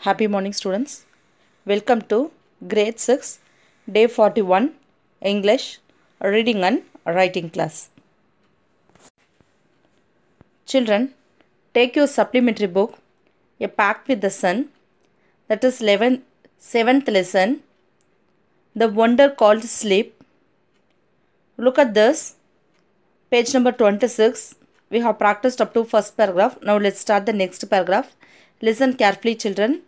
Happy morning, students. Welcome to grade 6, day 41, English reading and writing class. Children, take your supplementary book, A Pact with the Sun, that is 7th lesson, The Wonder Called Sleep. Look at this, page number 26. We have practiced up to first paragraph. Now let's start the next paragraph. Listen carefully, children,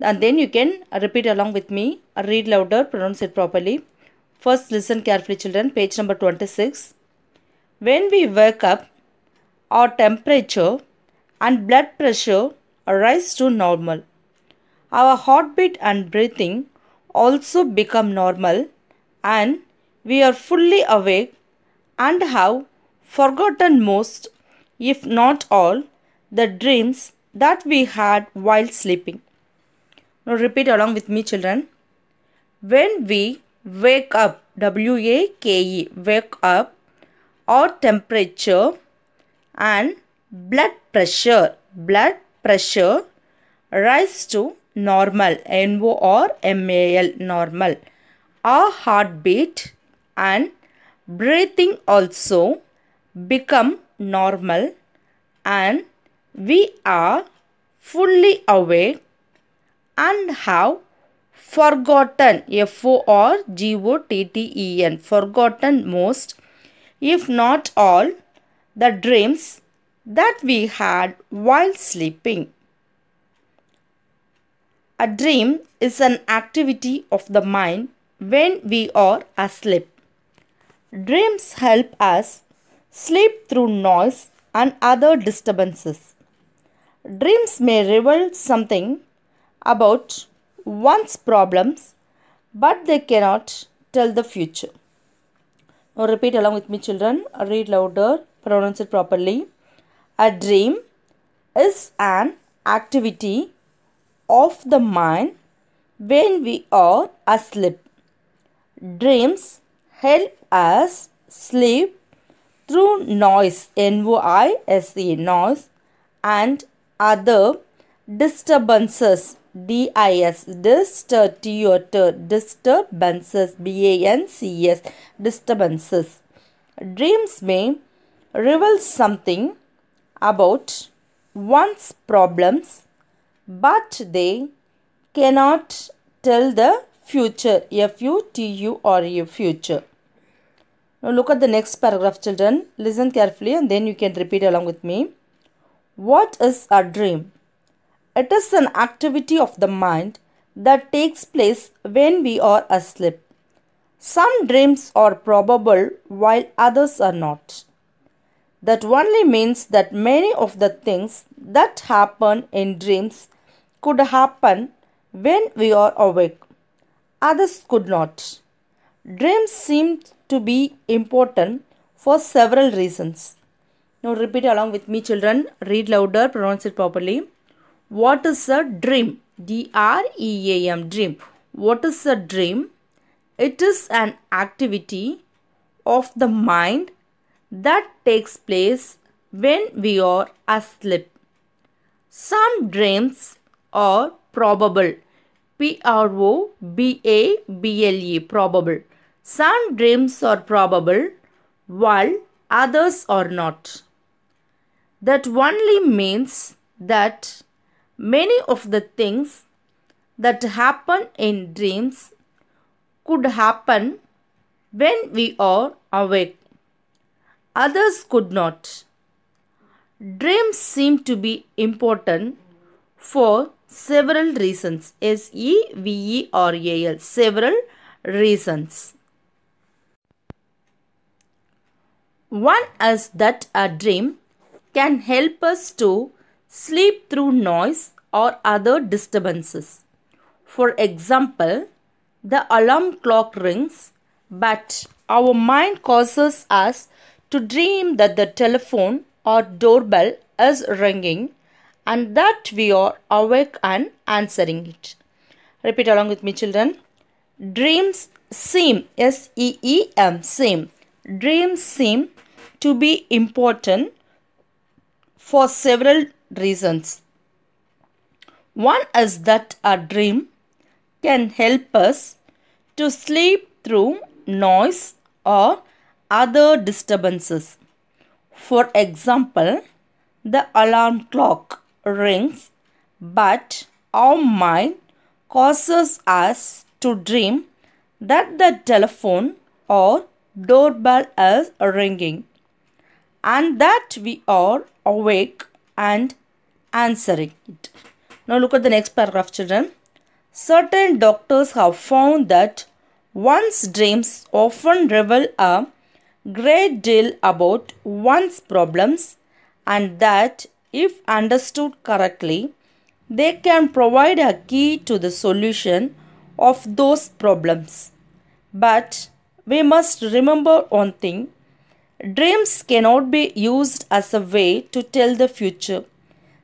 and then you can repeat along with me. Read louder, pronounce it properly. First, listen carefully, children. Page number 26. When we wake up, our temperature and blood pressure rise to normal. Our heartbeat and breathing also become normal, and we are fully awake and have forgotten most, if not all, the dreams that we had while sleeping. Now repeat along with me, children. When we wake up, W-A-K-E, wake up, our temperature and blood pressure rise to normal, N-O-R-M-A-L, normal. Our heartbeat and breathing also become normal, and we are fully awake and have forgotten, F-O-R-G-O-T-T-E-N, forgotten most, if not all, the dreams that we had while sleeping. A dream is an activity of the mind when we are asleep. Dreams help us sleep through noise and other disturbances. Dreams may reveal something about one's problems, but they cannot tell the future. Now repeat along with me, children. Read louder, pronounce it properly. A dream is an activity of the mind when we are asleep. Dreams help us sleep through noise, N-O-I-S-E, noise, and other disturbances, D-I-S, disturbances, B-A-N-C-S, disturbances. Dreams may reveal something about one's problems, but they cannot tell the future, F-U-T-U-R-E, future. Now look at the next paragraph, children. Listen carefully and then you can repeat along with me. What is a dream? It is an activity of the mind that takes place when we are asleep. Some dreams are probable while others are not. That only means that many of the things that happen in dreams could happen when we are awake. Others could not. Dreams seem to be important for several reasons. Now repeat along with me, children. Read louder, pronounce it properly. What is a dream? D-R-E-A-M, dream. What is a dream? It is an activity of the mind that takes place when we are asleep. Some dreams are probable, P-R-O-B-A-B-L-E, probable. Some dreams are probable while others are not. That only means that many of the things that happen in dreams could happen when we are awake. Others could not. Dreams seem to be important for several reasons. S-E-V-E-R-A-L, several reasons. One is that a dream can help us to sleep through noise or other disturbances. For example, the alarm clock rings, but our mind causes us to dream that the telephone or doorbell is ringing and that we are awake and answering it. Repeat along with me, children. Dreams seem, S-E-E-M, seem. Dreams seem to be important for several reasons. One is that a dream can help us to sleep through noise or other disturbances. For example, the alarm clock rings, but our mind causes us to dream that the telephone or doorbell is ringing and that we are awake and answering it. Now look at the next paragraph, children. Certain doctors have found that one's dreams often reveal a great deal about one's problems and that if understood correctly, they can provide a key to the solution of those problems. But we must remember one thing: dreams cannot be used as a way to tell the future.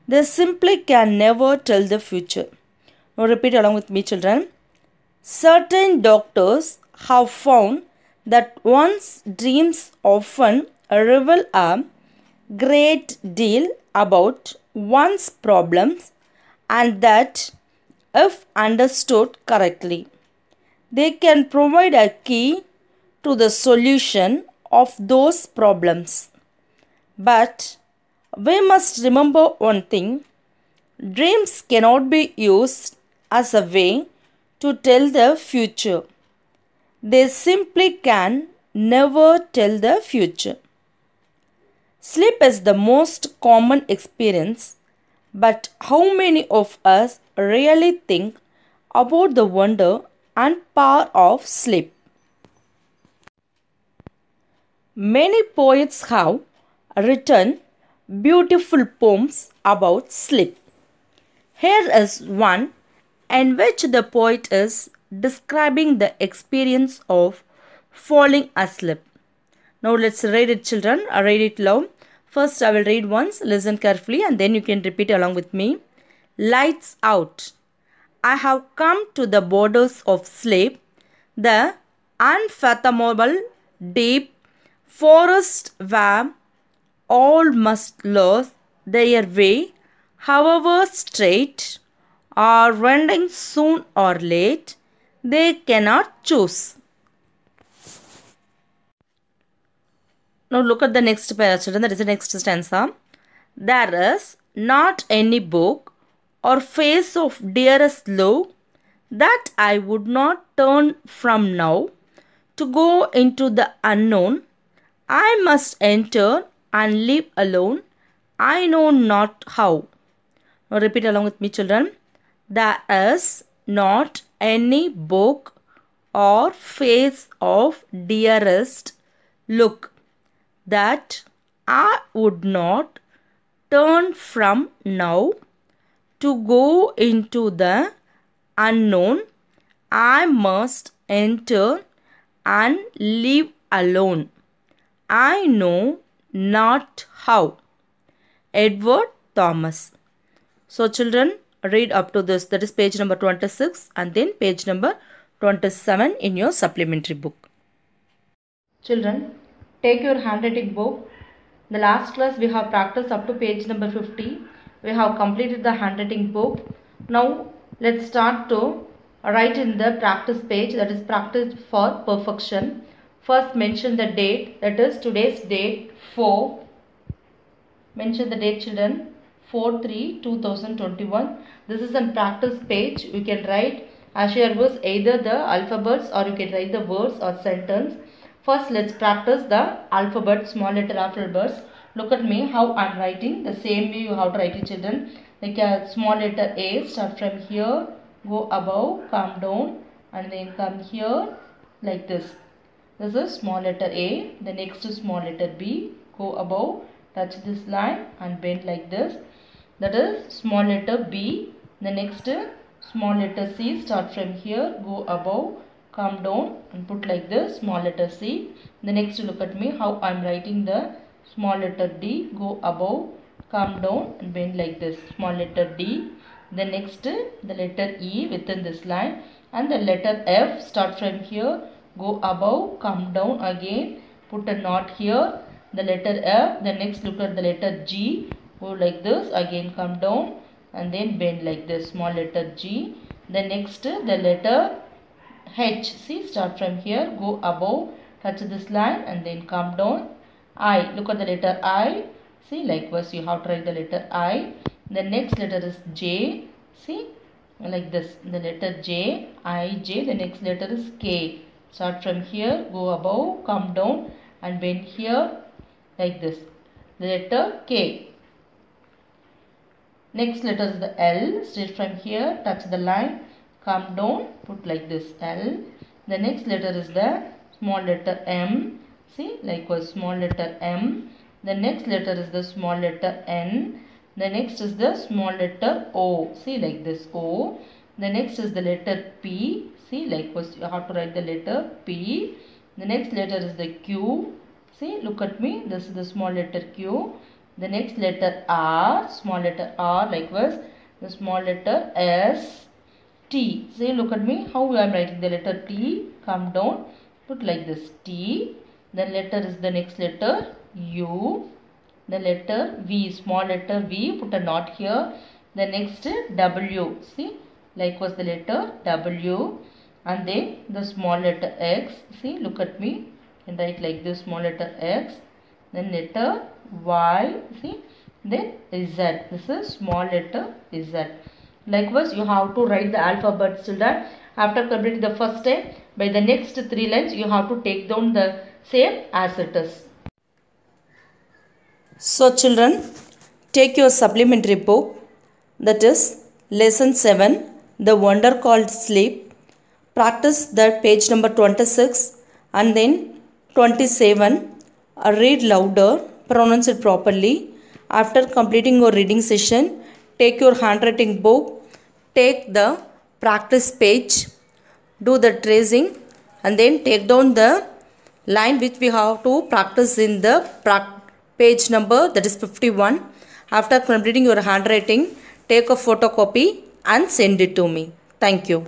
They simply can never tell the future. Now repeat along with me, children. Certain doctors have found that one's dreams often reveal a great deal about one's problems and that if understood correctly, they can provide a key to the solution of those problems. But we must remember one thing: dreams cannot be used as a way to tell the future. They simply can never tell the future. Sleep is the most common experience, but how many of us really think about the wonder and power of sleep? Many poets have written beautiful poems about sleep. Here is one in which the poet is describing the experience of falling asleep. Now let's read it, children. Read it loud. First I will read once, listen carefully, and then you can repeat along with me. Lights out. I have come to the borders of sleep, the unfathomable deep forest where all must lose their way, however straight, or wending soon or late, they cannot choose. Now look at the next paragraph, children. That is the next stanza. There is not any book or face of dearest love that I would not turn from now to go into the unknown. I must enter and live alone. I know not how. Now repeat along with me, children. There is not any book or face of dearest look that I would not turn from now to go into the unknown. I must enter and live alone. I know not how. Edward Thomas. So children, read up to this. That is page number 26 and then page number 27 in your supplementary book. Children, take your handwriting book. The last class we have practiced up to page number 50. We have completed the handwriting book. Now let's start to write in the practice page, that is practice for perfection. First mention the date, that is today's date 4. Mention the date, children. 4/3/2021. This is a practice page. You can write as your words either the alphabets or you can write the words or sentence. First let's practice the alphabet, small letter alphabets. Look at me how I am writing. The same way you have to write it, children. Like a small letter A, start from here, go above, come down and then come here like this. This is small letter A. The next is small letter B, go above, touch this line and bend like this. That is small letter B. The next small letter C, start from here, go above, come down and put like this, small letter C. The next look at me how I am writing the small letter D, go above, come down and bend like this, small letter D. The next the letter E within this line and the letter F, start from here, go above, come down again, put a knot here. The letter F, the next look at the letter G, go like this, again come down and then bend like this, small letter G. Then next the letter H. See, start from here, go above, touch this line and then come down. I. Look at the letter I. See, likewise you have to write the letter I. The next letter is J. See, like this. The letter J, I, J. The next letter is K. Start from here, go above, come down and bend here like this. The letter K. Next letter is the L. Straight from here, touch the line, come down, put like this, L. The next letter is the small letter M. See, likewise small letter M. The next letter is the small letter N. The next is the small letter O. See, like this, O. The next is the letter P. See, likewise you have to write the letter P. The next letter is the Q. See, look at me, this is the small letter Q. The next letter R, small letter R, likewise the small letter S. T. See, look at me, how I am writing the letter T. Come down, put like this, T. The letter is the next letter U. The letter V, small letter V, put a knot here. The next W. See, likewise the letter W. And then the small letter X. See, look at me, and write like this, small letter X. Then letter Y. See, then Z. This is small letter Z. Likewise, you have to write the alphabet, children. After completing the first step, by the next 3 lines, you have to take down the same as it is. So, children, take your supplementary book, that is lesson 7, The Wonder Called Sleep. Practice that page number 26 and then 27. Read louder, pronounce it properly. After completing your reading session, take your handwriting book, take the practice page, do the tracing and then take down the line which we have to practice in the page number, that is 51. After completing your handwriting, take a photocopy and send it to me. Thank you.